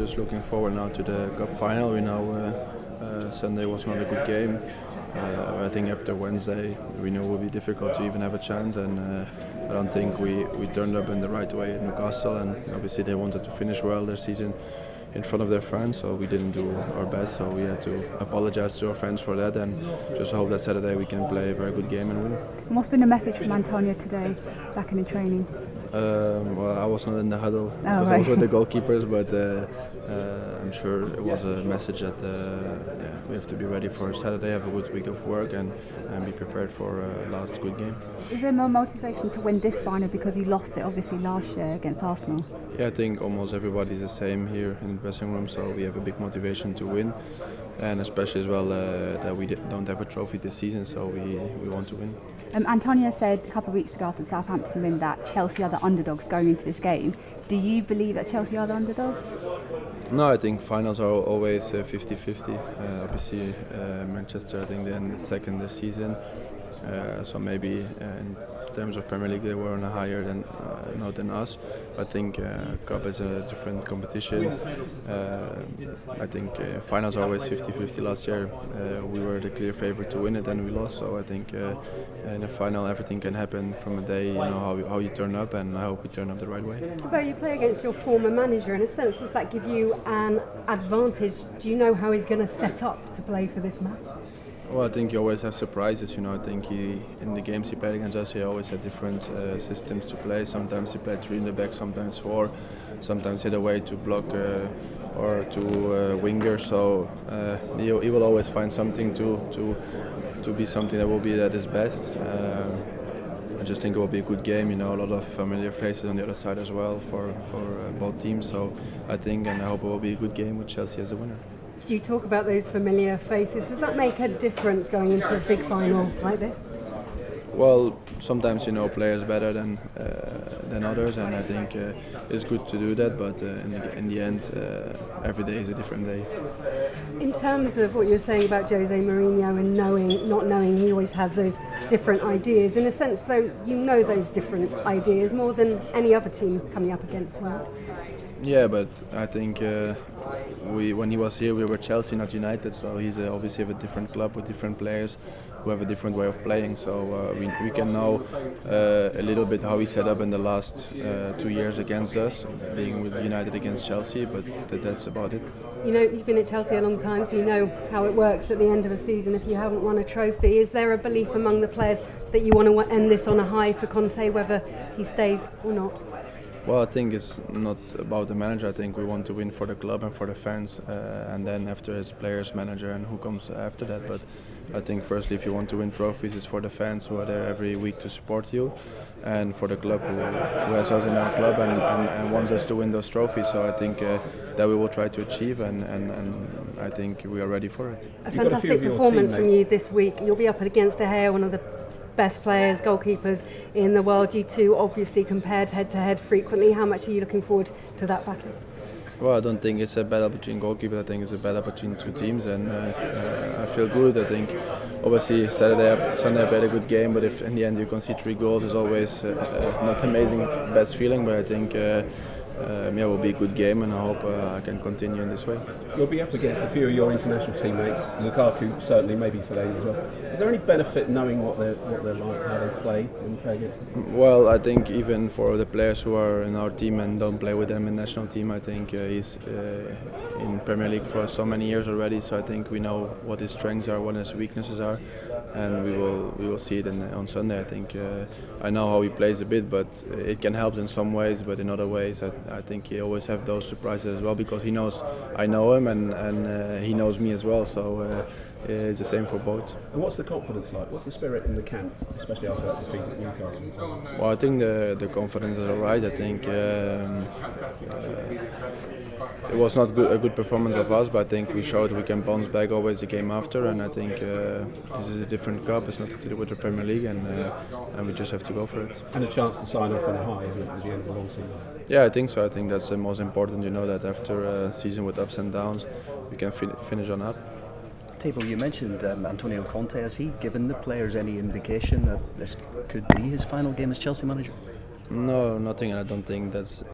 just looking forward now to the cup final. We know Sunday was not a good game. I think after Wednesday we knew it would be difficult to even have a chance, and I don't think we turned up in the right way at Newcastle, and obviously they wanted to finish well their season in front of their fans, so we didn't do our best, so we had to apologize to our fans for that and just hope that Saturday we can play a very good game and win. What's been the message from Antonio today, back in the training? Well, I was not in the huddle because I was with the goalkeepers, but I'm sure it was a message that we have to be ready for Saturday, have a good week of work, and be prepared for last good game. Is there more motivation to win this final because you lost it obviously last year against Arsenal? Yeah, I think almost everybody's the same here in the dressing room, so we have a big motivation to win, and especially as well that we don't have a trophy this season, so we want to win. Antonio said a couple of weeks ago after the Southampton win that Chelsea are the underdogs going into this game. Do you believe that Chelsea are the underdogs? No, I think finals are always 50-50. Obviously, Manchester, I think they ended second this season, so maybe in terms of Premier League they were on a higher note than us. I think Cup is a different competition. I think finals are always 50-50. Last year we were the clear favourite to win it and we lost, so I think in a final everything can happen from a day, you know, how you turn up, and I hope we turn up the right way. Thibaut, you play against your former manager. In a sense, does that give you an advantage? Do you know how he's going to set up to play for this match? Well, I think you always have surprises, you know. I think in the games he played against us, he always had different systems to play. Sometimes he played 3 in the back, sometimes 4, sometimes hid away to block or to winger. So he will always find something to be something that will be at his best. I just think it will be a good game, you know, a lot of familiar faces on the other side as well for both teams. So I think and I hope it will be a good game with Chelsea as a winner. You talk about those familiar faces. Does that make a difference going into a big final like this? Well, sometimes you know players better than others, and I think it's good to do that. But in the end, every day is a different day. In terms of what you're saying about Jose Mourinho and not knowing, he always has those different ideas. In a sense, though, you know those different ideas more than any other team coming up against him. Yeah, but I think when he was here, we were Chelsea, not United. So he's obviously a different club with different players who have a different way of playing. So we can know a little bit how he set up in the last 2 years against us, being with United against Chelsea. But that's about it. You know, you've been at Chelsea a long time, so you know how it works at the end of a season. If you haven't won a trophy, is there a belief among the players that you want to end this on a high for Conte, whether he stays or not? Well, I think it's not about the manager. I think we want to win for the club and for the fans, and then after his players, manager, and who comes after that. But I think firstly, if you want to win trophies, it's for the fans who are there every week to support you, and for the club who has us in our club and wants us to win those trophies. So I think that we will try to achieve, and I think we are ready for it. A fantastic performance from you this week. You'll be up against De Gea, one of the best players, goalkeepers in the world. You two obviously compared head-to-head frequently. How much are you looking forward to that battle? Well, I don't think it's a battle between goalkeepers. I think it's a battle between 2 teams, and I feel good. I think obviously Sunday I played a good game, but if in the end you can see 3 goals, it's always not amazing best feeling. But I think it will be a good game, and I hope I can continue in this way. You'll be up against a few of your international teammates, Lukaku certainly, maybe Fellaini as well. Is there any benefit knowing what they're like, how they play when you play against them? Well, I think even for the players who are in our team and don't play with them in national team, I think he's in Premier League for so many years already. So I think we know what his strengths are, what his weaknesses are, and we will see it on Sunday. I think I know how he plays a bit, but it can help in some ways, but in other ways I think he always have those surprises as well, because he knows I know him and he knows me as well. So it's the same for both. And what's the confidence like? What's the spirit in the camp, especially after that defeat at Newcastle and so on? Well, I think the confidence is alright. I think it was not a good performance of us, but I think we showed we can bounce back always the game after, and I think this is a different cup. It's not to do with the Premier League, and we just have to go for it. And a chance to sign off on a high, isn't it, at the end of a long season? Yeah, I think so. I think that's the most important. You know that after a season with ups and downs, we can finish on up. Thibaut, you mentioned Antonio Conte. Has he given the players any indication that this could be his final game as Chelsea manager? No, nothing, and I don't think that's